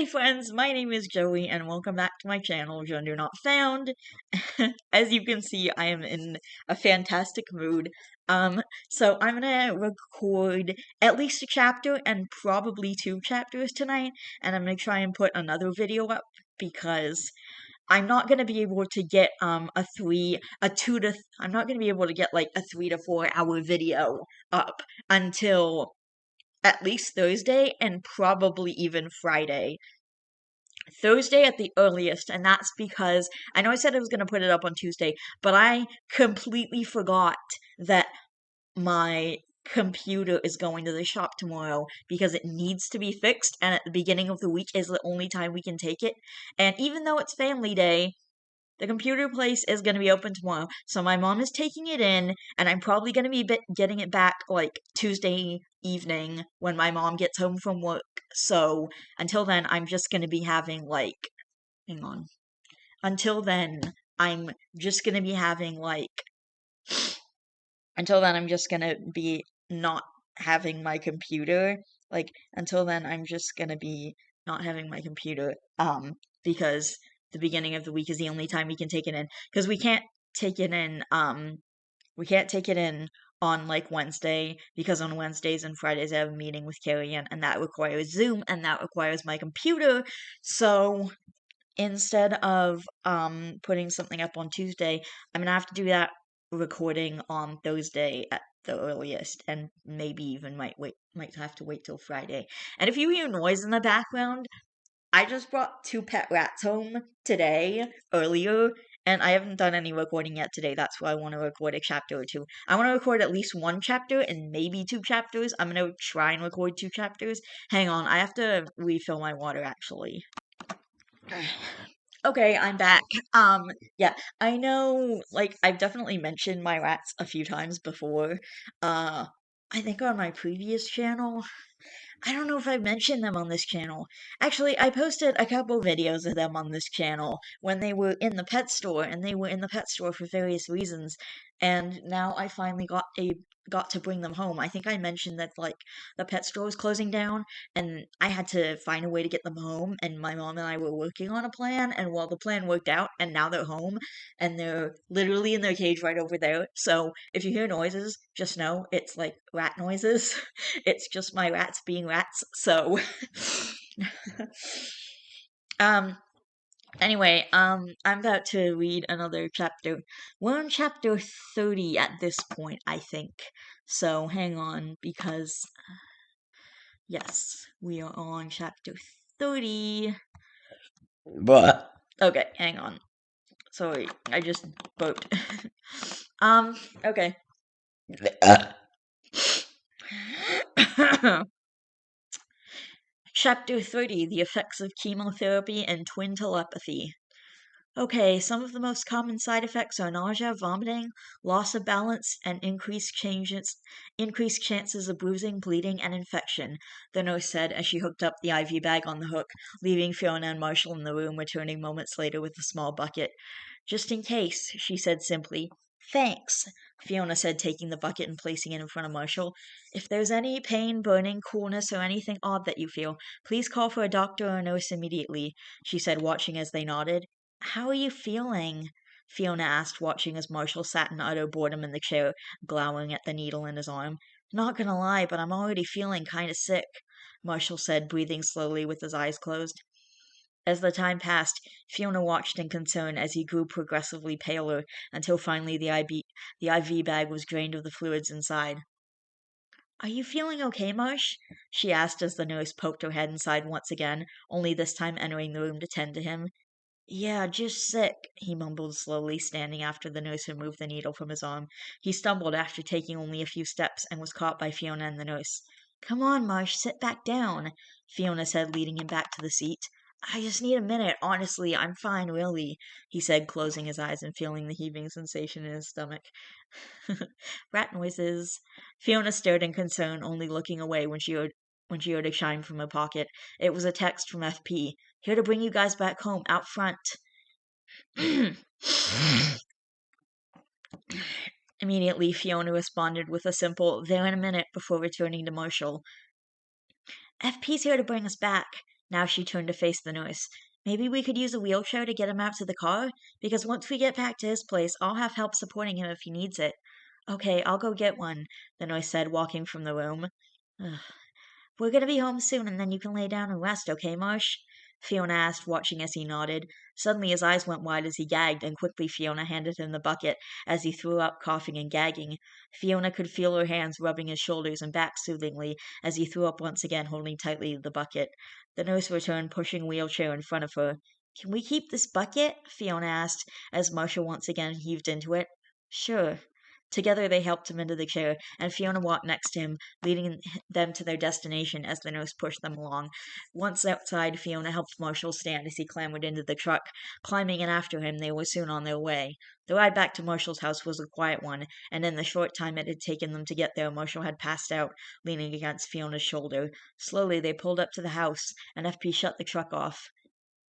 Hey friends, my name is Joey and welcome back to my channel, Gender Not Found. As you can see, I am in a fantastic mood. So I'm gonna record at least a chapter and probably two chapters tonight, and I'm gonna try and put another video up because I'm not gonna be able to get I'm not gonna be able to get like a 3 to 4 hour video up until at least Thursday and probably even Friday. Thursday at the earliest, and that's because I know I said I was going to put it up on Tuesday, but I completely forgot that my computer is going to the shop tomorrow because it needs to be fixed, and at the beginning of the week is the only time we can take it. And even though it's family day, the computer place is going to be open tomorrow. So my mom is taking it in, and I'm probably going to be getting it back like Tuesday evening when my mom gets home from work. So until then, I'm just going to be having like, hang on. Until then, I'm just going to be having like, until then, I'm just going to be not having my computer. Like, until then, I'm just going to be not having my computer. Because the beginning of the week is the only time we can take it in because we can't take it in on like Wednesday because on Wednesdays and Fridays I have a meeting with Carrie and that requires Zoom and that requires my computer. So instead of putting something up on Tuesday, I'm gonna have to do that recording on Thursday at the earliest, and maybe even might have to wait till Friday. And if you hear noise in the background, I just brought two pet rats home today, earlier, and I haven't done any recording yet today. That's why I want to record a chapter or two. I want to record at least one chapter and maybe two chapters. I'm gonna try and record two chapters. Hang on, I have to refill my water actually. Okay, I'm back. Yeah, I know, like, I've definitely mentioned my rats a few times before. Uh, I think on my previous channel. I don't know if I mentioned them on this channel. Actually, I posted a couple videos of them on this channel when they were in the pet store, and they were in the pet store for various reasons. And now I finally got to bring them home. I think I mentioned that like the pet store was closing down, and I had to find a way to get them home. And my mom and I were working on a plan, and well, the plan worked out, and now they're home, and they're literally in their cage right over there. So if you hear noises, just know it's like rat noises. It's just my rats being rats. So, um, anyway, I'm about to read another chapter. We're on chapter 30 at this point, I think. So, hang on, because, yes, we are on chapter 30. What? Okay, hang on. Sorry, I just burped. Okay. Chapter 30, The Effects of Chemotherapy and Twin Telepathy. Okay, some of the most common side effects are nausea, vomiting, loss of balance, and increased chances of bruising, bleeding, and infection, the nurse said as she hooked up the IV bag on the hook, leaving Fiona and Marshall in the room, returning moments later with a small bucket. Just in case, she said simply. Thanks, Fiona said, taking the bucket and placing it in front of Marshall. If there's any pain, burning, coolness, or anything odd that you feel, please call for a doctor or a nurse immediately, she said, watching as they nodded. How are you feeling? Fiona asked, watching as Marshall sat in utter boredom in the chair, glowering at the needle in his arm. Not gonna lie, but I'm already feeling kinda sick, Marshall said, breathing slowly with his eyes closed. As the time passed, Fiona watched in concern as he grew progressively paler until finally the IV bag was drained of the fluids inside. Are you feeling okay, Marsh? She asked as the nurse poked her head inside once again, only this time entering the room to tend to him. Yeah, just sick, he mumbled slowly, standing after the nurse removed the needle from his arm. He stumbled after taking only a few steps and was caught by Fiona and the nurse. Come on, Marsh, sit back down, Fiona said, leading him back to the seat. I just need a minute, honestly, I'm fine, really, he said, closing his eyes and feeling the heaving sensation in his stomach. Rat noises. Fiona stared in concern, only looking away when she heard a chime from her pocket. It was a text from FP. Here to bring you guys back home, out front. Immediately, Fiona responded with a simple, there in a minute, before returning to Marshall. FP's here to bring us back. Now she turned to face the nurse. Maybe we could use a wheelchair to get him out to the car? Because once we get back to his place, I'll have help supporting him if he needs it. Okay, I'll go get one, the nurse said, walking from the room. Ugh. We're gonna be home soon, and then you can lay down and rest, okay, Marsh? Fiona asked, watching as he nodded. Suddenly his eyes went wide as he gagged, and quickly Fiona handed him the bucket as he threw up, coughing and gagging. Fiona could feel her hands rubbing his shoulders and back soothingly as he threw up once again, holding tightly the bucket. The nurse returned, pushing a wheelchair in front of her. Can we keep this bucket? Fiona asked, as Marshall once again heaved into it. Sure. Together they helped him into the chair, and Fiona walked next to him, leading them to their destination as the nurse pushed them along. Once outside, Fiona helped Marshall stand as he clambered into the truck. Climbing in after him, they were soon on their way. The ride back to Marshall's house was a quiet one, and in the short time it had taken them to get there, Marshall had passed out, leaning against Fiona's shoulder. Slowly they pulled up to the house, and FP shut the truck off.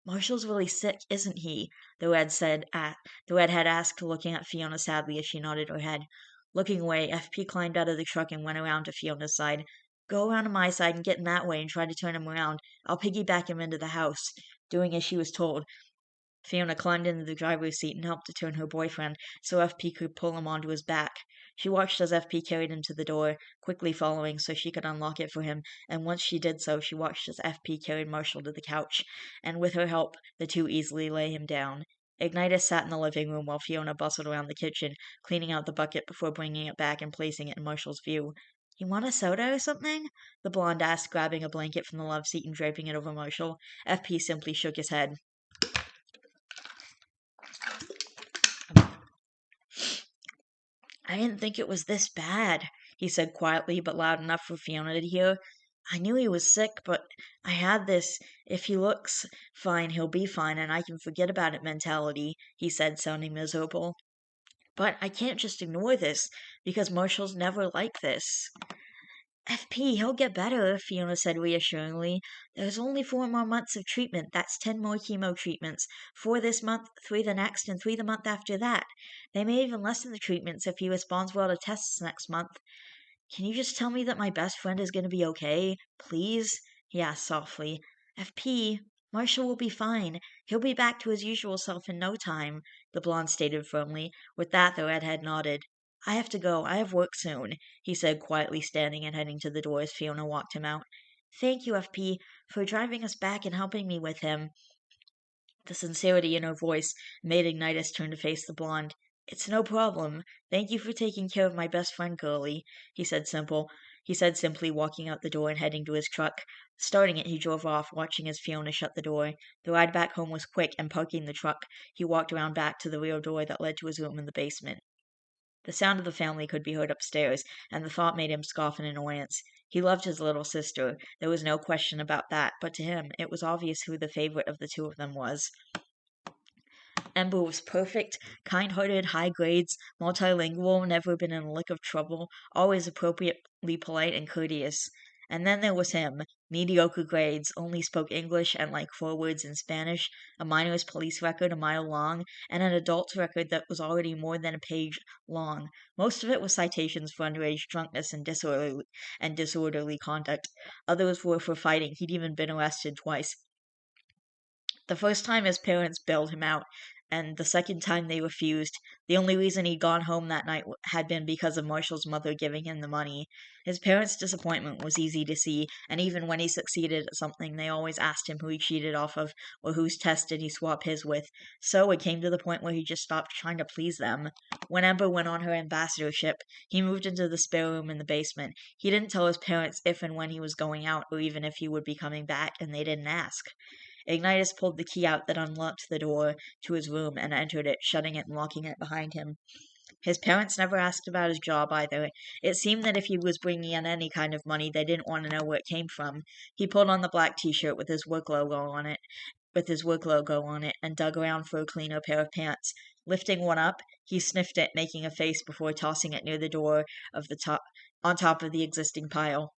Marshall's really sick, isn't he? The redhead asked, looking at Fiona sadly as she nodded her head. Looking away, FP climbed out of the truck and went around to Fiona's side. Go around to my side and get in that way and try to turn him around. I'll piggyback him into the house. Doing as she was told, Fiona climbed into the driver's seat and helped to turn her boyfriend so FP could pull him onto his back. She watched as FP carried him to the door, quickly following so she could unlock it for him, and once she did so, she watched as FP carried Marshall to the couch, and with her help, the two easily lay him down. Ignitus sat in the living room while Fiona bustled around the kitchen, cleaning out the bucket before bringing it back and placing it in Marshall's view. You want a soda or something? The blonde asked, grabbing a blanket from the love seat and draping it over Marshall. FP simply shook his head. I didn't think it was this bad, he said quietly but loud enough for Fiona to hear. I knew he was sick, but I had this if he looks fine, he'll be fine, and I can forget about it mentality, he said, sounding miserable. But I can't just ignore this, because Marshall's never like this. FP, he'll get better, Fiona said reassuringly. There's only 4 more months of treatment. That's 10 more chemo treatments. 4 this month, 3 the next, and 3 the month after that. They may even lessen the treatments if he responds well to tests next month. Can you just tell me that my best friend is going to be okay? Please? He asked softly. FP, Marshall will be fine. He'll be back to his usual self in no time, the blonde stated firmly. With that, the redhead nodded. I have to go. I have work soon, he said, quietly standing and heading to the door as Fiona walked him out. Thank you, FP, for driving us back and helping me with him. The sincerity in her voice made Ignitus turn to face the blonde. It's no problem. Thank you for taking care of my best friend, girlie, he said simply, walking out the door and heading to his truck. Starting it, he drove off, watching as Fiona shut the door. The ride back home was quick, and parking the truck, he walked around back to the rear door that led to his room in the basement. The sound of the family could be heard upstairs, and the thought made him scoff in annoyance. He loved his little sister, there was no question about that, but to him it was obvious who the favorite of the two of them was. Ember was perfect, kind-hearted, high grades, multilingual, never been in a lick of trouble, always appropriately polite and courteous. And then there was him, mediocre grades, only spoke English and like 4 words in Spanish, a minor's police record a mile long, and an adult's record that was already more than a page long. Most of it was citations for underage drunkenness and disorderly conduct. Others were for fighting. He'd even been arrested twice. The first time his parents bailed him out, and the second time they refused. The only reason he'd gone home that night had been because of Marshall's mother giving him the money. His parents' disappointment was easy to see, and even when he succeeded at something, they always asked him who he cheated off of, or whose test did he swap his with. So it came to the point where he just stopped trying to please them. When Ember went on her ambassadorship, he moved into the spare room in the basement. He didn't tell his parents if and when he was going out, or even if he would be coming back, and they didn't ask. Ignitus pulled the key out that unlocked the door to his room and entered it, shutting it and locking it behind him. His parents never asked about his job either. It seemed that if he was bringing in any kind of money, they didn't want to know where it came from. He pulled on the black t-shirt with his work logo on it, and dug around for a cleaner pair of pants. Lifting one up, he sniffed it, making a face before tossing it near the door on top of the existing pile.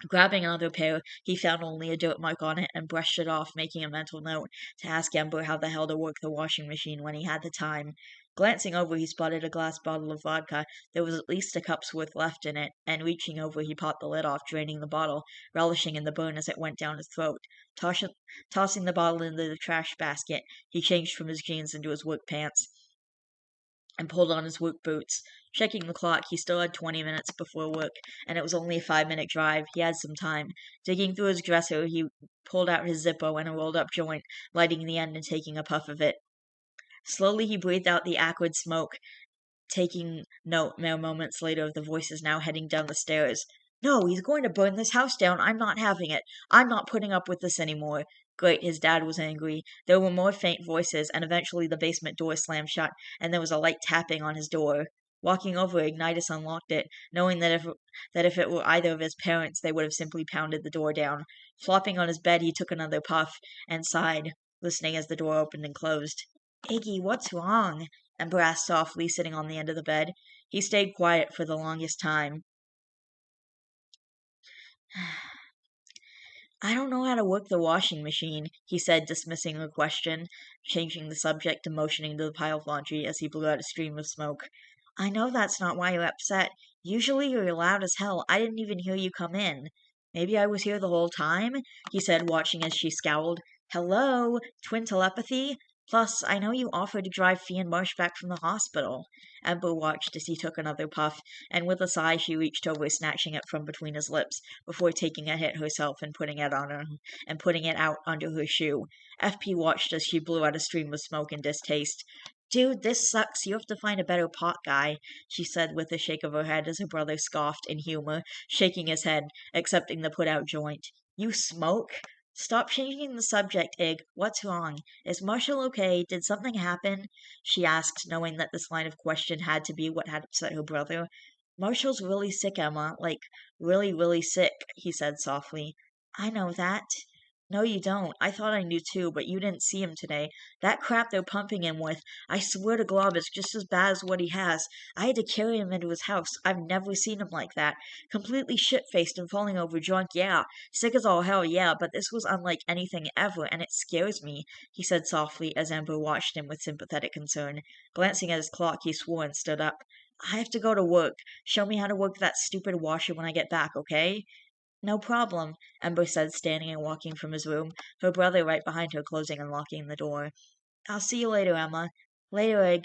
Grabbing another pair, he found only a dirt mark on it and brushed it off, making a mental note to ask Ember how the hell to work the washing machine when he had the time. Glancing over, he spotted a glass bottle of vodka. There was at least a cup's worth left in it, and reaching over, he popped the lid off, draining the bottle, relishing in the burn as it went down his throat. Tossing the bottle into the trash basket, he changed from his jeans into his work pants and pulled on his work boots. Checking the clock, he still had 20 minutes before work, and it was only a 5-minute drive. He had some time. Digging through his dresser, he pulled out his Zippo and a rolled up joint, lighting the end and taking a puff of it. Slowly, he breathed out the acrid smoke, taking note mere moments later of the voices now heading down the stairs. No, he's going to burn this house down. I'm not having it. I'm not putting up with this anymore. Great, his dad was angry. There were more faint voices, and eventually the basement door slammed shut, and there was a light tapping on his door. Walking over, Ignitus unlocked it, knowing that if it were either of his parents, they would have simply pounded the door down. Flopping on his bed, he took another puff and sighed, listening as the door opened and closed. Iggy, what's wrong? Ember asked softly, sitting on the end of the bed. He stayed quiet for the longest time. I don't know how to work the washing machine, he said, dismissing her question, changing the subject and motioning to the pile of laundry as he blew out a stream of smoke. I know that's not why you're upset. Usually you're loud as hell. I didn't even hear you come in. Maybe I was here the whole time, he said, watching as she scowled. Hello? Twin telepathy? Plus, I know you offered to drive Fee and Marsh back from the hospital. Ember watched as he took another puff, and with a sigh she reached over, snatching it from between his lips, before taking a hit herself and putting it out under her shoe. FP watched as she blew out a stream of smoke in distaste. Dude, this sucks. You have to find a better pot guy, she said with a shake of her head as her brother scoffed in humor, shaking his head, accepting the put out joint. You smoke? Stop changing the subject, Ig. What's wrong? Is Marshall okay? Did something happen? She asked, knowing that this line of question had to be what had upset her brother. Marshall's really sick, Emma. Like, really, really sick, he said softly. I know that. No, you don't. I thought I knew too, but you didn't see him today. That crap they're pumping him with, I swear to Glob, it's just as bad as what he has. I had to carry him into his house. I've never seen him like that. Completely shit-faced and falling over drunk, yeah. Sick as all hell, yeah, but this was unlike anything ever, and it scares me, he said softly as Amber watched him with sympathetic concern. Glancing at his clock, he swore and stood up. I have to go to work. Show me how to work that stupid washer when I get back, okay? No problem, Ember said, standing and walking from his room, her brother right behind her, closing and locking the door. I'll see you later, Emma. Later, Egg.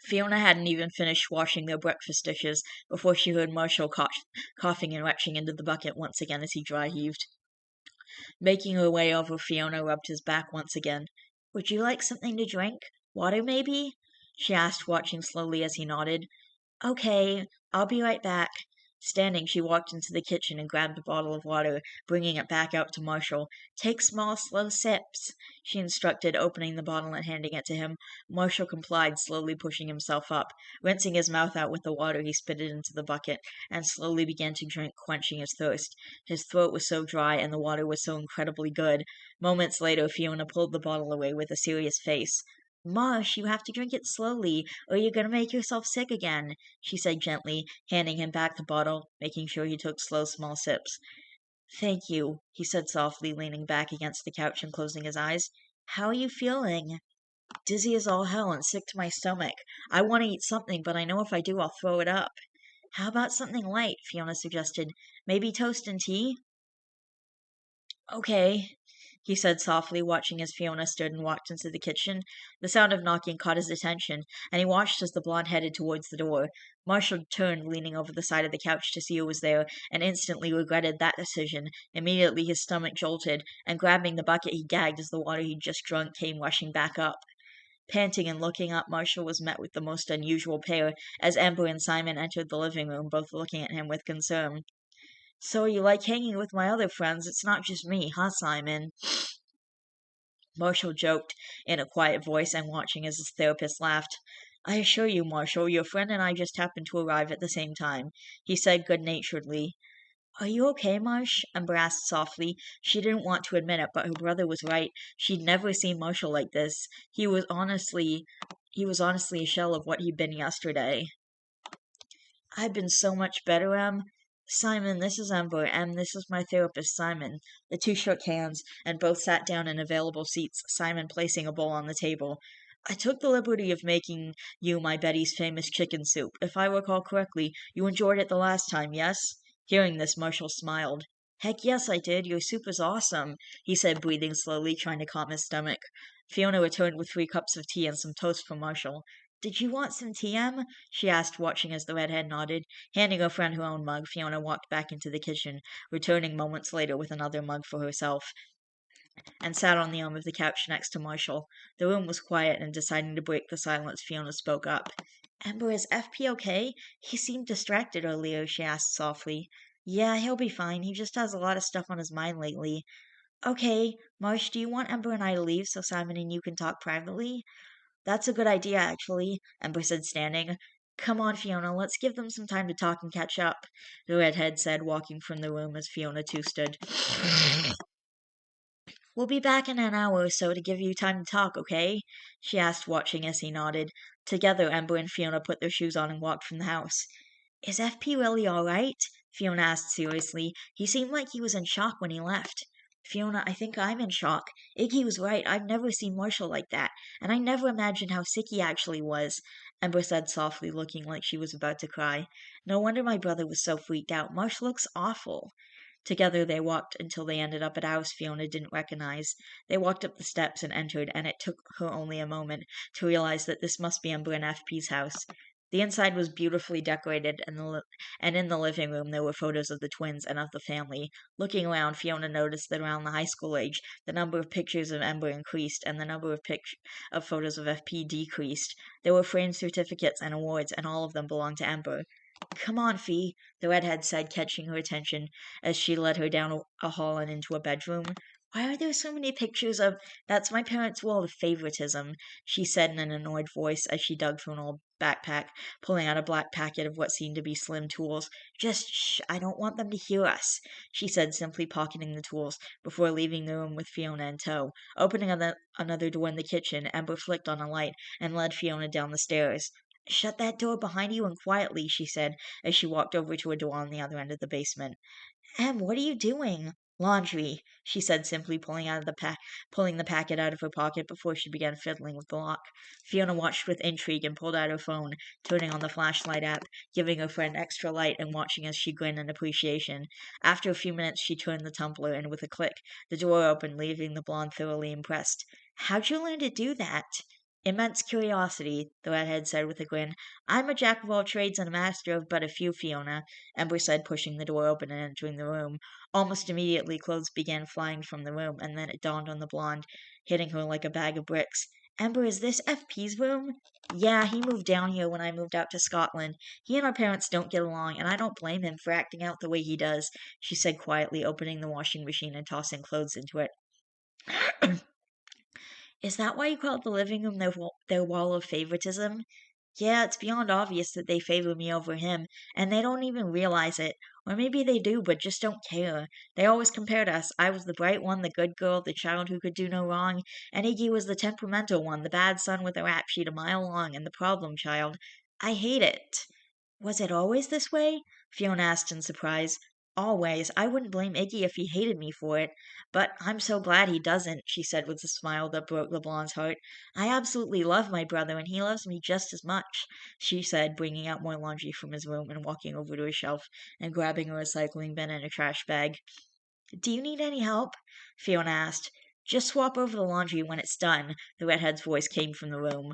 Fiona hadn't even finished washing their breakfast dishes before she heard Marshall coughing and retching into the bucket once again as he dry heaved. Making her way over, Fiona rubbed his back once again. Would you like something to drink? Water, maybe? She asked, watching slowly as he nodded. Okay, I'll be right back. Standing, she walked into the kitchen and grabbed a bottle of water, bringing it back out to Marshall. Take small, slow sips, she instructed, opening the bottle and handing it to him. Marshall complied, slowly pushing himself up. Rinsing his mouth out with the water, he spit it into the bucket and slowly began to drink, quenching his thirst. His throat was so dry and the water was so incredibly good. Moments later, Fiona pulled the bottle away with a serious face. Marsh, you have to drink it slowly, or you're going to make yourself sick again, she said gently, handing him back the bottle, making sure he took slow, small sips. Thank you, he said softly, leaning back against the couch and closing his eyes. How are you feeling? Dizzy as all hell and sick to my stomach. I want to eat something, but I know if I do, I'll throw it up. How about something light? Fiona suggested. Maybe toast and tea? Okay, he said softly, watching as Fiona stood and walked into the kitchen. The sound of knocking caught his attention, and he watched as the blonde headed towards the door. Marshall turned, leaning over the side of the couch to see who was there, and instantly regretted that decision. Immediately his stomach jolted, and grabbing the bucket he gagged as the water he'd just drunk came rushing back up. Panting and looking up, Marshall was met with the most unusual pair as Amber and Simon entered the living room, both looking at him with concern. So you like hanging with my other friends? It's not just me, huh, Simon? Marshall joked in a quiet voice and watching as his therapist laughed. I assure you, Marshall, your friend and I just happened to arrive at the same time, he said good-naturedly. Are you okay, Marsh? Ember asked softly. She didn't want to admit it, but her brother was right. She'd never seen Marshall like this. He was honestly a shell of what he'd been yesterday. I've been so much better, Em. Simon, this is Ember. Em, this is my therapist, Simon. The two shook hands, and both sat down in available seats, Simon placing a bowl on the table. I took the liberty of making you my Betty's famous chicken soup. If I recall correctly, you enjoyed it the last time, yes? Hearing this, Marshall smiled. Heck yes, I did. Your soup is awesome, he said, breathing slowly, trying to calm his stomach. Fiona returned with 3 cups of tea and some toast for Marshall. Did you want some tea, Em? She asked, watching as the redhead nodded. Handing her friend her own mug, Fiona walked back into the kitchen, returning moments later with another mug for herself, and sat on the arm of the couch next to Marshall. The room was quiet, and deciding to break the silence, Fiona spoke up. Ember, is FP okay? He seemed distracted earlier, she asked softly. Yeah, he'll be fine. He just has a lot of stuff on his mind lately. Okay, Marsh, do you want Ember and I to leave so Simon and you can talk privately? That's a good idea, actually, Ember said, standing. Come on, Fiona, let's give them some time to talk and catch up, the redhead said, walking from the room as Fiona too stood. We'll be back in an hour or so to give you time to talk, okay? She asked, watching as he nodded. Together, Ember and Fiona put their shoes on and walked from the house. Is FP really all right? Fiona asked seriously. He seemed like he was in shock when he left. Fiona, I think I'm in shock. Iggy was right. I've never seen Marshall like that, and I never imagined how sick he actually was, Ember said softly, looking like she was about to cry. No wonder my brother was so freaked out. Marsh looks awful. Together they walked until they ended up at a house Fiona didn't recognize. They walked up the steps and entered, and it took her only a moment to realize that this must be Ember and FP's house. The inside was beautifully decorated, and in the living room there were photos of the twins and of the family. Looking around, Fiona noticed that around the high school age, the number of pictures of Ember increased, and the number of photos of FP decreased. There were framed certificates and awards, and all of them belonged to Ember. Come on, Fee, the redhead said, catching her attention as she led her down a hall and into a bedroom. Why are there so many pictures of... That's my parents' wall of favoritism, she said in an annoyed voice as she dug through an old backpack, pulling out a black packet of what seemed to be slim tools. Just shh, I don't want them to hear us, she said, simply pocketing the tools before leaving the room with Fiona in tow. Opening another door in the kitchen, Ember flicked on a light and led Fiona down the stairs. Shut that door behind you and quietly, she said as she walked over to a door on the other end of the basement. Em, what are you doing? Laundry, she said simply, pulling the packet out of her pocket before she began fiddling with the lock. Fiona watched with intrigue and pulled out her phone, turning on the flashlight app, giving her friend extra light and watching as she grinned in appreciation. After a few minutes, she turned the tumbler, and with a click, the door opened, leaving the blonde thoroughly impressed. How'd you learn to do that? Immense curiosity, the redhead said with a grin. I'm a jack of all trades and a master of but a few, Fiona, Ember said, pushing the door open and entering the room. Almost immediately, clothes began flying from the room, and then it dawned on the blonde, hitting her like a bag of bricks. Ember, is this FP's room? Yeah, he moved down here when I moved out to Scotland. He and our parents don't get along, and I don't blame him for acting out the way he does, she said quietly, opening the washing machine and tossing clothes into it. Is that why you call the living room their wall of favoritism? Yeah, it's beyond obvious that they favor me over him, and they don't even realize it. Or maybe they do, but just don't care. They always compared us. I was the bright one, the good girl, the child who could do no wrong, and Iggy was the temperamental one, the bad son with a rap sheet a mile long, and the problem child. I hate it. Was it always this way? Fiona asked in surprise. Always. I wouldn't blame Iggy if he hated me for it. But I'm so glad he doesn't, she said with a smile that broke the blonde's heart. I absolutely love my brother, and he loves me just as much, she said, bringing out more laundry from his room and walking over to a shelf and grabbing a recycling bin and a trash bag. Do you need any help? Fiona asked. Just swap over the laundry when it's done, the redhead's voice came from the room.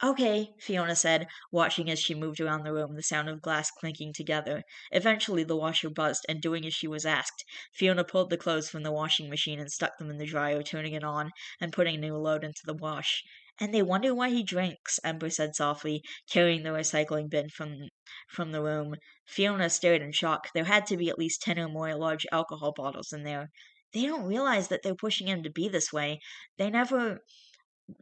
Okay, Fiona said, watching as she moved around the room, the sound of glass clinking together. Eventually, the washer buzzed, and doing as she was asked, Fiona pulled the clothes from the washing machine and stuck them in the dryer, turning it on and putting a new load into the wash. And they wonder why he drinks, Ember said softly, carrying the recycling bin from the room. Fiona stared in shock. There had to be at least 10 or more large alcohol bottles in there. They don't realize that they're pushing him to be this way. They never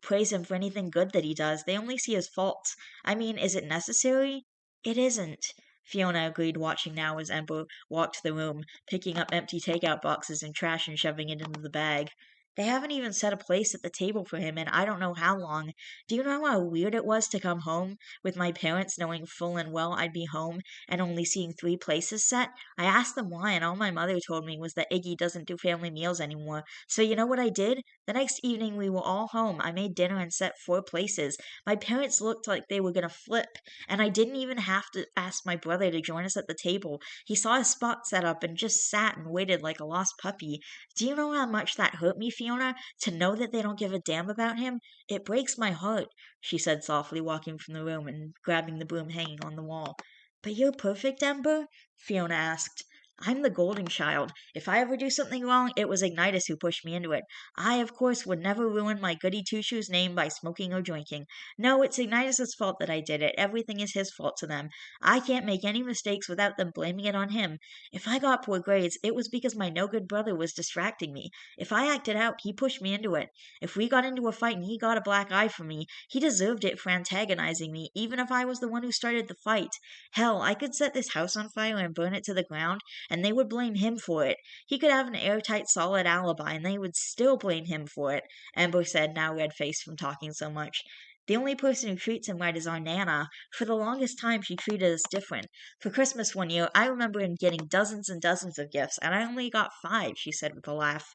praise him for anything good that he does. They only see his faults. I mean, is it necessary? It isn't. Fiona agreed, watching now as Ember walked the room, picking up empty takeout boxes and trash and shoving it into the bag. They haven't even set a place at the table for him in I don't know how long. Do you know how weird it was to come home with my parents knowing full and well I'd be home and only seeing 3 places set? I asked them why, and all my mother told me was that Iggy doesn't do family meals anymore. So you know what I did? The next evening we were all home. I made dinner and set 4 places. My parents looked like they were gonna flip, and I didn't even have to ask my brother to join us at the table. He saw his spot set up and just sat and waited like a lost puppy. Do you know how much that hurt me, Fiona? To know that they don't give a damn about him? It breaks my heart, she said softly, walking from the room and grabbing the broom hanging on the wall. But you're perfect, Ember? Fiona asked. I'm the golden child. If I ever do something wrong, it was Ignitus who pushed me into it. I, of course, would never ruin my goody two-shoes name by smoking or drinking. No, it's Ignitus's fault that I did it. Everything is his fault to them. I can't make any mistakes without them blaming it on him. If I got poor grades, it was because my no-good brother was distracting me. If I acted out, he pushed me into it. If we got into a fight and he got a black eye from me, he deserved it for antagonizing me, even if I was the one who started the fight. Hell, I could set this house on fire and burn it to the ground, and they would blame him for it. He could have an airtight, solid alibi, and they would still blame him for it, Ember said, now red-faced from talking so much. The only person who treats him right is our Nana. For the longest time, she treated us different. For Christmas one year, I remember him getting dozens and dozens of gifts, and I only got 5, she said with a laugh.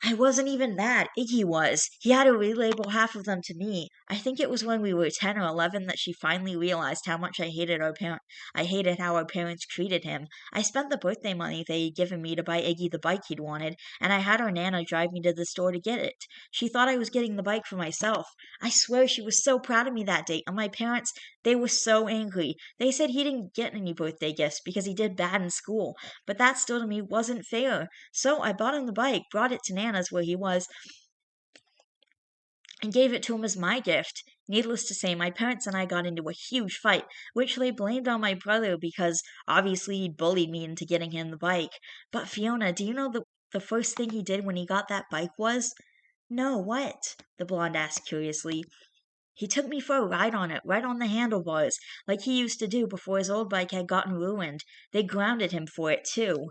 I wasn't even that. Iggy was. He had to relabel half of them to me. I think it was when we were 10 or 11 that she finally realized how much I hated how our parents treated him. I spent the birthday money they had given me to buy Iggy the bike he'd wanted, and I had our Nana drive me to the store to get it. She thought I was getting the bike for myself. I swear she was so proud of me that day, and my parents, they were so angry. They said he didn't get any birthday gifts because he did bad in school, but that still to me wasn't fair. So I bought him the bike, brought it to Nana's where he was, and gave it to him as my gift. Needless to say, my parents and I got into a huge fight, which they blamed on my brother because obviously he bullied me into getting him the bike. But Fiona, do you know the first thing he did when he got that bike was? No, what? The blonde asked curiously. He took me for a ride on it, right on the handlebars, like he used to do before his old bike had gotten ruined. They grounded him for it, too.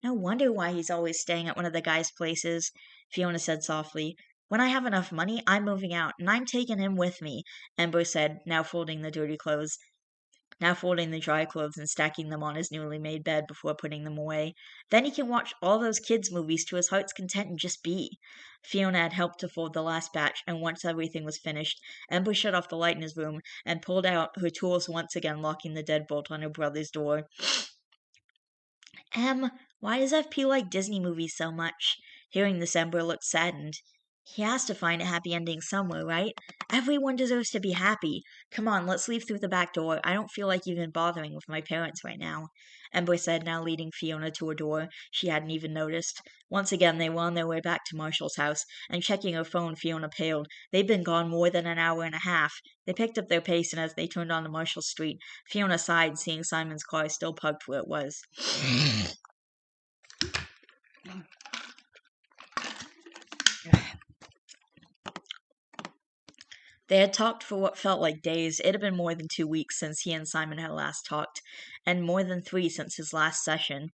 No wonder why he's always staying at one of the guys' places, Fiona said softly. When I have enough money, I'm moving out, and I'm taking him with me, Ember said, now folding the dry clothes and stacking them on his newly made bed before putting them away. Then he can watch all those kids' movies to his heart's content and just be. Fiona had helped to fold the last batch, and once everything was finished, Ember shut off the light in his room and pulled out her tools, once again locking the deadbolt on her brother's door. Why does FP like Disney movies so much? Hearing this, Ember looked saddened. He has to find a happy ending somewhere, right? Everyone deserves to be happy. Come on, let's leave through the back door. I don't feel like even bothering with my parents right now, Ember said, now leading Fiona to a door she hadn't even noticed. Once again, they were on their way back to Marshall's house, and checking her phone, Fiona paled. They'd been gone more than an hour and a half. They picked up their pace, and as they turned onto Marshall Street, Fiona sighed, seeing Simon's car still parked where it was. They had talked for what felt like days. It had been more than 2 weeks since he and Simon had last talked, and more than 3 since his last session.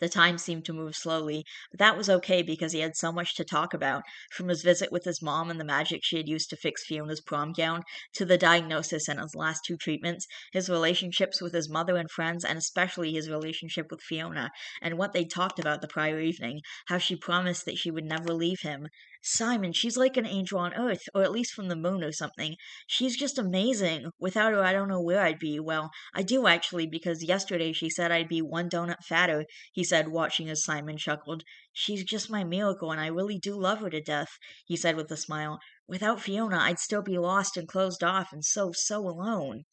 The time seemed to move slowly, but that was okay because he had so much to talk about, from his visit with his mom and the magic she had used to fix Fiona's prom gown, to the diagnosis and his last 2 treatments, his relationships with his mother and friends, and especially his relationship with Fiona, and what they'd talked about the prior evening, how she promised that she would never leave him. Simon, she's like an angel on earth, or at least from the moon or something. She's just amazing. Without her, I don't know where I'd be. Well, I do actually, because yesterday she said I'd be 1 donut fatter, he said, watching as Simon chuckled. She's just my miracle, and I really do love her to death, he said with a smile. Without Fiona, I'd still be lost and closed off and so alone,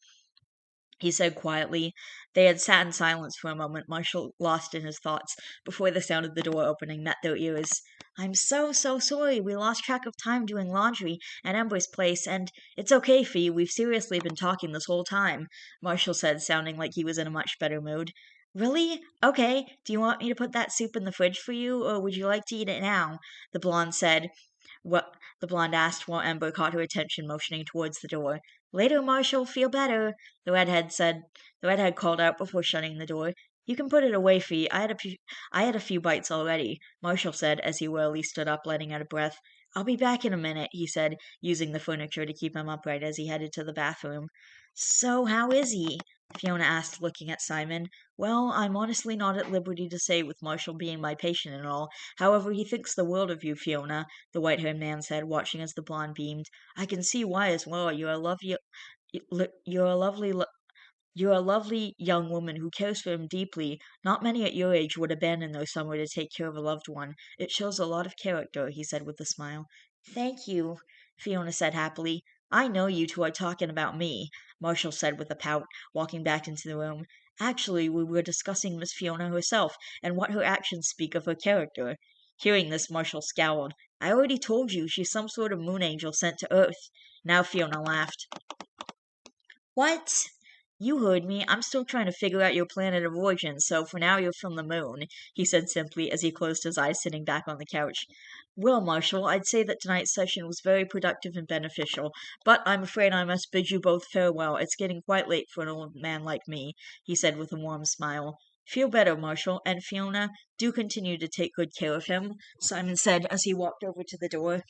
he said quietly. They had sat in silence for a moment, Marshall lost in his thoughts, before the sound of the door opening met their ears. I'm so sorry. We lost track of time doing laundry at Ember's place, and it's okay, Fee. We've seriously been talking this whole time, Marshall said, sounding like he was in a much better mood. Really? Okay. Do you want me to put that soup in the fridge for you, or would you like to eat it now? The blonde said. What? The blonde asked while Ember caught her attention, motioning towards the door. Later, Marshall, feel better, the redhead said. The redhead called out before shutting the door. You can put it away, Fee. I had a few bites already, Marshall said as he wearily stood up, letting out a breath. I'll be back in a minute, he said, using the furniture to keep him upright as he headed to the bathroom. So, how is he? Fiona asked, looking at Simon. Well, I'm honestly not at liberty to say, with Marshall being my patient and all. However, he thinks the world of you, Fiona, the white-haired man said, watching as the blonde beamed. I can see why as well. You're a lovely young woman who cares for him deeply. Not many at your age would abandon their summer to take care of a loved one. It shows a lot of character, he said with a smile. Thank you, Fiona said happily. I know you two are talking about me, Marshall said with a pout, walking back into the room. Actually, we were discussing Miss Fiona herself and what her actions speak of her character. Hearing this, Marshall scowled. I already told you she's some sort of moon angel sent to Earth. Now Fiona laughed. What? You heard me. I'm still trying to figure out your planet of origin, so for now you're from the moon, he said simply as he closed his eyes, sitting back on the couch. Well, Marshall, I'd say that tonight's session was very productive and beneficial, but I'm afraid I must bid you both farewell. It's getting quite late for an old man like me, he said with a warm smile. Feel better, Marshall, and Fiona, do continue to take good care of him, Simon said as he walked over to the door.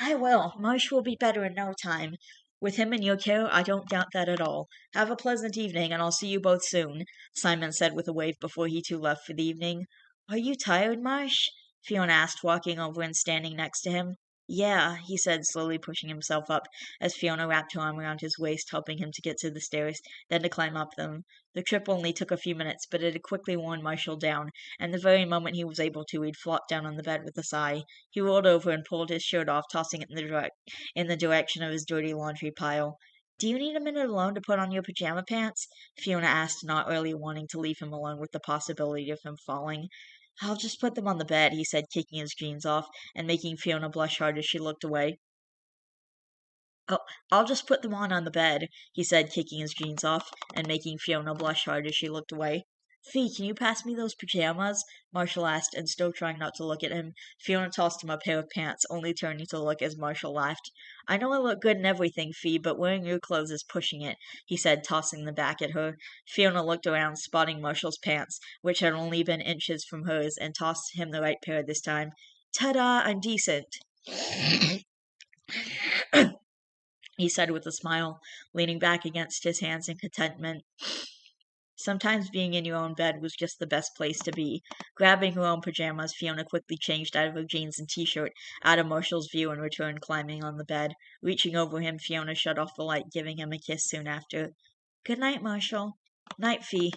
I will. Marsh will be better in no time. With him in your care, I don't doubt that at all. Have a pleasant evening, and I'll see you both soon, Simon said with a wave before he too left for the evening. Are you tired, Marsh? Fiona asked, walking over and standing next to him. Yeah, he said, slowly pushing himself up, as Fiona wrapped her arm around his waist, helping him to get to the stairs, then to climb up them. The trip only took a few minutes, but it had quickly worn Marshall down, and the very moment he was able to, he'd flopped down on the bed with a sigh. He rolled over and pulled his shirt off, tossing it in the direction of his dirty laundry pile. Do you need a minute alone to put on your pajama pants? Fiona asked, not really wanting to leave him alone with the possibility of him falling. I'll just put them on the bed, he said, kicking his jeans off and making Fiona blush hard as she looked away. Oh, I'll just put them on the bed, he said, kicking his jeans off and making Fiona blush hard as she looked away. Fee, can you pass me those pajamas? Marshall asked, and still trying not to look at him, Fiona tossed him a pair of pants, only turning to look as Marshall laughed. I know I look good and everything, Fee, but wearing your clothes is pushing it, he said, tossing them back at her. Fiona looked around, spotting Marshall's pants, which had only been inches from hers, and tossed him the right pair this time. Ta-da, I'm decent. He said with a smile, leaning back against his hands in contentment. Sometimes being in your own bed was just the best place to be. Grabbing her own pajamas, Fiona quickly changed out of her jeans and t-shirt, out of Marshall's view, and returned climbing on the bed. Reaching over him, Fiona shut off the light, giving him a kiss soon after. Good night, Marshall. Night, Fee.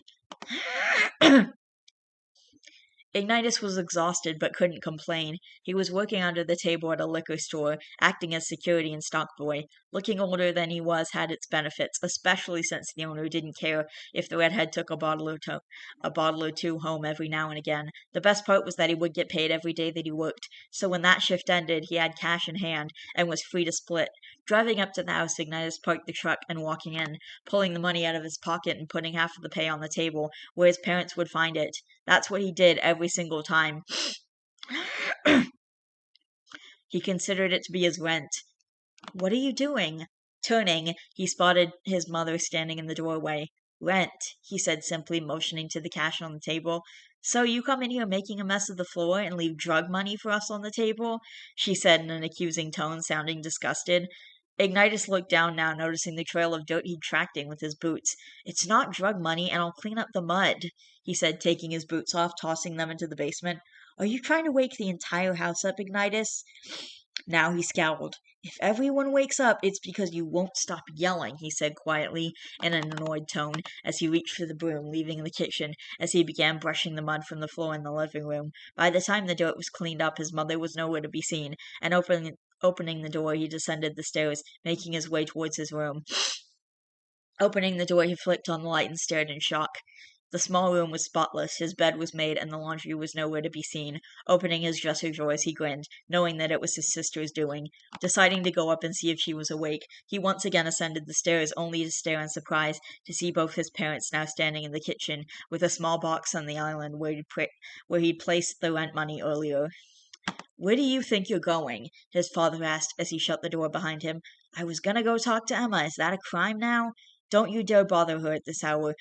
Ignitus was exhausted but couldn't complain. He was working under the table at a liquor store, acting as security and stock boy. Looking older than he was had its benefits, especially since the owner didn't care if the redhead took a bottle or two home every now and again. The best part was that he would get paid every day that he worked, so when that shift ended, he had cash in hand and was free to split. Driving up to the house, Ignitus parked the truck and walking in, pulling the money out of his pocket and putting half of the pay on the table, where his parents would find it. That's what he did every single time. He considered it to be his rent. What are you doing? Turning, he spotted his mother standing in the doorway. Rent, he said simply, motioning to the cash on the table. So you come in here making a mess of the floor and leave drug money for us on the table? She said in an accusing tone, sounding disgusted. Ignitus looked down now, noticing the trail of dirt he'd tracked in with his boots. It's not drug money, and I'll clean up the mud, he said, taking his boots off, tossing them into the basement. Are you trying to wake the entire house up, Ignitus? Now he scowled. If everyone wakes up, it's because you won't stop yelling, he said quietly, in an annoyed tone, as he reached for the broom, leaving the kitchen, as he began brushing the mud from the floor in the living room. By the time the dirt was cleaned up, his mother was nowhere to be seen, and opening the door, he descended the stairs, making his way towards his room. Opening the door, he flicked on the light and stared in shock. The small room was spotless, his bed was made, and the laundry was nowhere to be seen. Opening his dresser drawers, he grinned, knowing that it was his sister's doing. Deciding to go up and see if she was awake, he once again ascended the stairs, only to stare in surprise to see both his parents now standing in the kitchen, with a small box on the island where he'd placed the rent money earlier. Where do you think you're going? His father asked as he shut the door behind him. I was gonna go talk to Emma. Is that a crime now? Don't you dare bother her at this hour.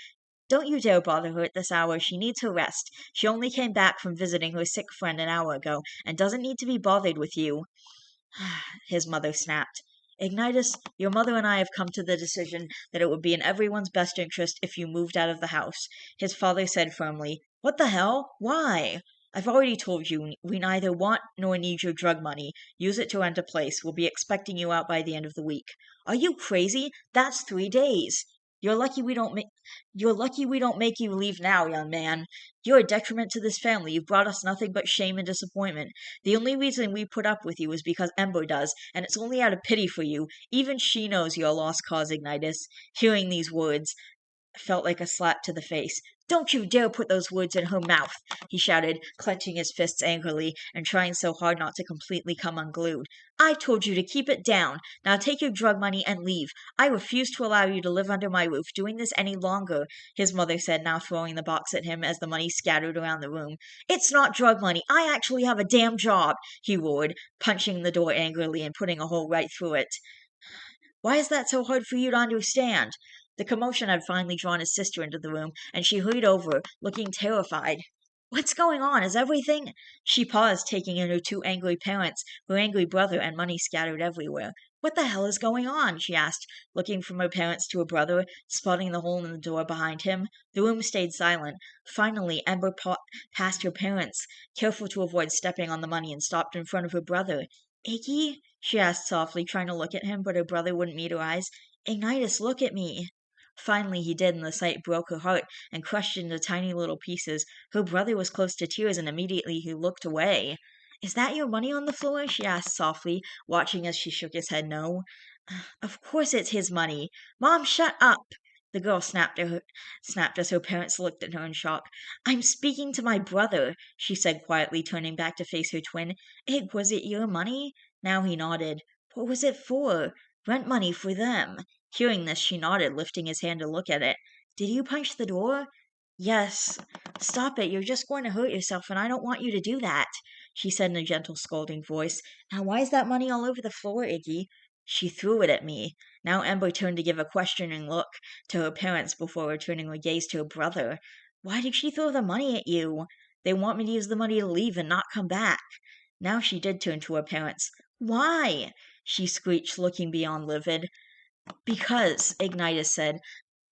Don't you dare bother her at this hour. She needs her rest. She only came back from visiting her sick friend an hour ago and doesn't need to be bothered with you. His mother snapped. Ignitus, your mother and I have come to the decision that it would be in everyone's best interest if you moved out of the house. His father said firmly. What the hell? Why? I've already told you, we neither want nor need your drug money. Use it to rent a place. We'll be expecting you out by the end of the week. Are you crazy? That's 3 days. You're lucky we don't make you leave now, young man. You're a detriment to this family. You've brought us nothing but shame and disappointment. The only reason we put up with you is because Ember does, and it's only out of pity for you. Even she knows you're a lost cause, Ignitus. Hearing these words felt like a slap to the face. Don't you dare put those words in her mouth, he shouted, clenching his fists angrily and trying so hard not to completely come unglued. I told you to keep it down. Now take your drug money and leave. I refuse to allow you to live under my roof doing this any longer, his mother said, now throwing the box at him as the money scattered around the room. It's not drug money. I actually have a damn job, he roared, punching the door angrily and putting a hole right through it. Why is that so hard for you to understand? The commotion had finally drawn his sister into the room, and she hurried over, looking terrified. What's going on? Is everything? She paused, taking in her two angry parents, her angry brother, and money scattered everywhere. What the hell is going on? She asked, looking from her parents to her brother, spotting the hole in the door behind him. The room stayed silent. Finally, Ember passed her parents, careful to avoid stepping on the money, and stopped in front of her brother. Iggy? She asked softly, trying to look at him, but her brother wouldn't meet her eyes. Ignitus, look at me. Finally he did, and the sight broke her heart and crushed it into tiny little pieces. Her brother was close to tears, and immediately he looked away. Is that your money on the floor? She asked softly, watching as she shook his head no. Of course it's his money. Mom, shut up! The girl snapped as her parents looked at her in shock. I'm speaking to my brother, she said quietly, turning back to face her twin. Was it your money? Now he nodded. What was it for? Rent money for them. Hearing this, she nodded, lifting his hand to look at it. Did you punch the door? Yes. Stop it. You're just going to hurt yourself, and I don't want you to do that, she said in a gentle, scolding voice. Now, why is that money all over the floor, Iggy? She threw it at me. Now Ember turned to give a questioning look to her parents before returning her gaze to her brother. Why did she throw the money at you? They want me to use the money to leave and not come back. Now she did turn to her parents. Why? She screeched, looking beyond livid. Because, Ignitus said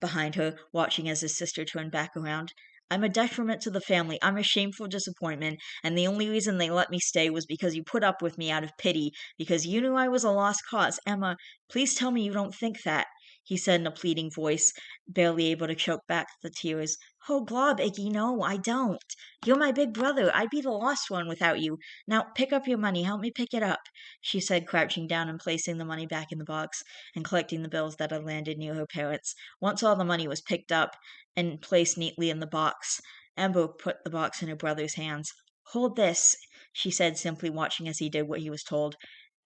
behind her, watching as his sister turned back around. I'm a detriment to the family. I'm a shameful disappointment, and the only reason they let me stay was because you put up with me out of pity, because you knew I was a lost cause. Emma, please tell me you don't think that, he said in a pleading voice, barely able to choke back the tears. Oh, Glob, Iggy, no, I don't. You're my big brother. I'd be the lost one without you. Now, pick up your money. Help me pick it up, she said, crouching down and placing the money back in the box and collecting the bills that had landed near her parents. Once all the money was picked up and placed neatly in the box, Ember put the box in her brother's hands. Hold this, she said, simply watching as he did what he was told.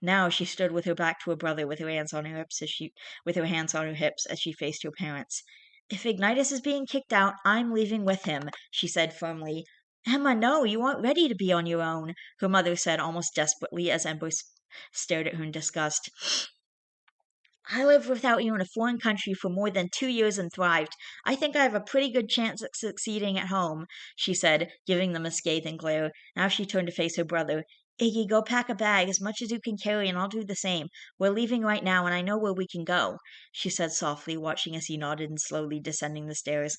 Now she stood with her back to her brother, with her hands on her hips as she faced her parents. If Ignitus is being kicked out, I'm leaving with him, she said firmly. Emma, no, you aren't ready to be on your own, her mother said almost desperately as Ember stared at her in disgust. I lived without you in a foreign country for more than 2 years and thrived. I think I have a pretty good chance at succeeding at home, she said, giving them a scathing glare. Now she turned to face her brother. Iggy, go pack a bag, as much as you can carry, and I'll do the same. We're leaving right now, and I know where we can go, she said softly, watching as he nodded and slowly descending the stairs.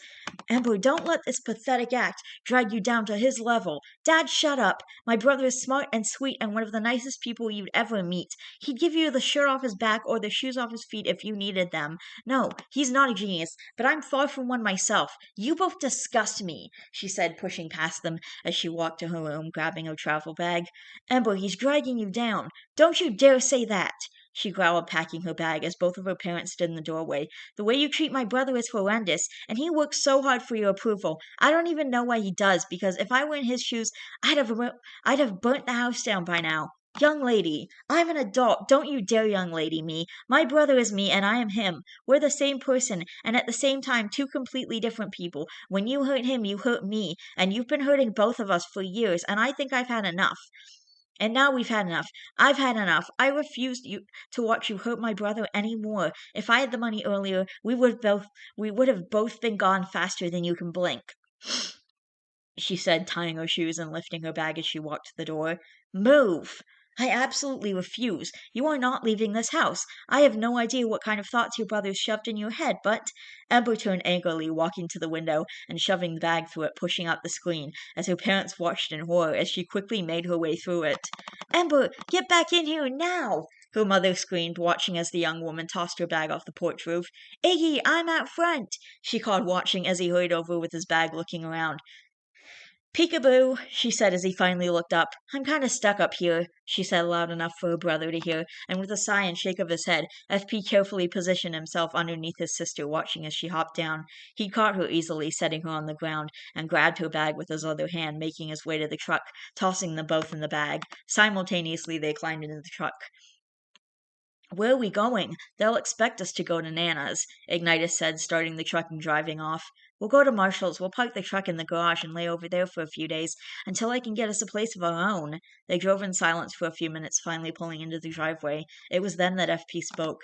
Ember, don't let this pathetic act drag you down to his level. Dad, shut up. My brother is smart and sweet and one of the nicest people you'd ever meet. He'd give you the shirt off his back or the shoes off his feet if you needed them. No, he's not a genius, but I'm far from one myself. You both disgust me, she said, pushing past them as she walked to her room, grabbing her travel bag. Ember, he's dragging you down. Don't you dare say that, she growled, packing her bag as both of her parents stood in the doorway. The way you treat my brother is horrendous, and he works so hard for your approval. I don't even know why he does, because if I were in his shoes, I'd have burnt the house down by now. Young lady, I'm an adult. Don't you dare young lady me. My brother is me, and I am him. We're the same person, and at the same time, two completely different people. When you hurt him, you hurt me, and you've been hurting both of us for years, and I think I've had enough. And now we've had enough. I've had enough. I refused you to watch you hurt my brother any more. If I had the money earlier, we would have both been gone faster than you can blink, she said, tying her shoes and lifting her bag as she walked to the door. Move! I absolutely refuse. You are not leaving this house. I have no idea what kind of thoughts your brother shoved in your head, but Amber turned angrily, walking to the window and shoving the bag through it, pushing out the screen, as her parents watched in horror as she quickly made her way through it. Amber, get back in here now! Her mother screamed, watching as the young woman tossed her bag off the porch roof. Iggy, I'm out front! She called, watching as he hurried over with his bag, looking around. Peekaboo, she said as he finally looked up. I'm kind of stuck up here, she said loud enough for her brother to hear, and with a sigh and shake of his head, FP carefully positioned himself underneath his sister, watching as she hopped down. He caught her easily, setting her on the ground, and grabbed her bag with his other hand, making his way to the truck, tossing them both in the bag. Simultaneously, they climbed into the truck. Where are we going? They'll expect us to go to Nana's, Ignitus said, starting the truck and driving off. We'll go to Marshall's. We'll park the truck in the garage and lay over there for a few days until I can get us a place of our own. They drove in silence for a few minutes, finally pulling into the driveway. It was then that FP spoke.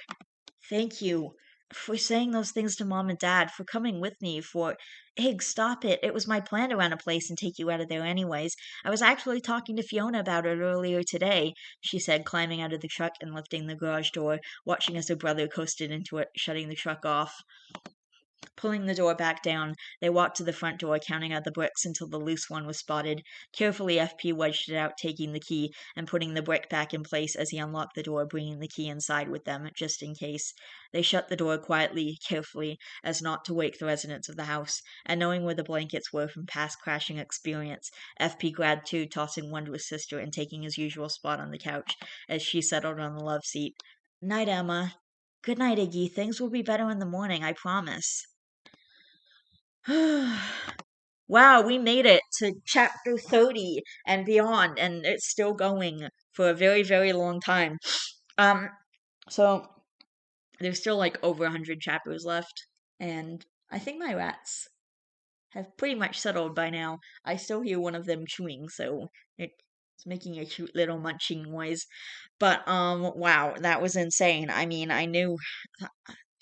Thank you for saying those things to Mom and Dad, for coming with me, for... Ig, stop it. It was my plan to rent a place and take you out of there anyways. I was actually talking to Fiona about it earlier today, she said, climbing out of the truck and lifting the garage door, watching as her brother coasted into it, shutting the truck off. Pulling the door back down, they walked to the front door, counting out the bricks until the loose one was spotted. Carefully, FP wedged it out, taking the key and putting the brick back in place as he unlocked the door, bringing the key inside with them, just in case. They shut the door quietly, carefully, as not to wake the residents of the house, and knowing where the blankets were from past crashing experience, FP grabbed two, tossing one to his sister and taking his usual spot on the couch as she settled on the love seat. Night, Emma. Good night, Iggy. Things will be better in the morning, I promise. Wow, we made it to chapter 30 and beyond, and it's still going for a very, very long time. So there's still like over 100 chapters left, and I think my rats have pretty much settled by now. I still hear one of them chewing, so it's making a cute little munching noise. But wow, that was insane. I mean, I knew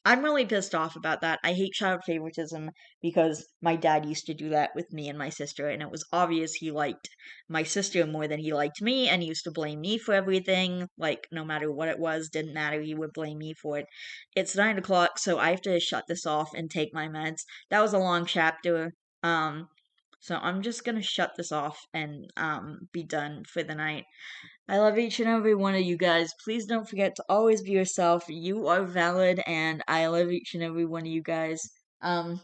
I'm really pissed off about that. I hate child favoritism because my dad used to do that with me and my sister, and it was obvious he liked my sister more than he liked me, and he used to blame me for everything. Like, no matter what it was, didn't matter, he would blame me for it. It's 9 o'clock, so I have to shut this off and take my meds. That was a long chapter. So I'm just gonna shut this off and be done for the night. I love each and every one of you guys. Please don't forget to always be yourself. You are valid, and I love each and every one of you guys. Um,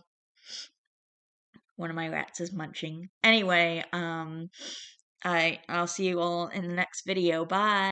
one of my rats is munching. Anyway, I'll see you all in the next video. Bye.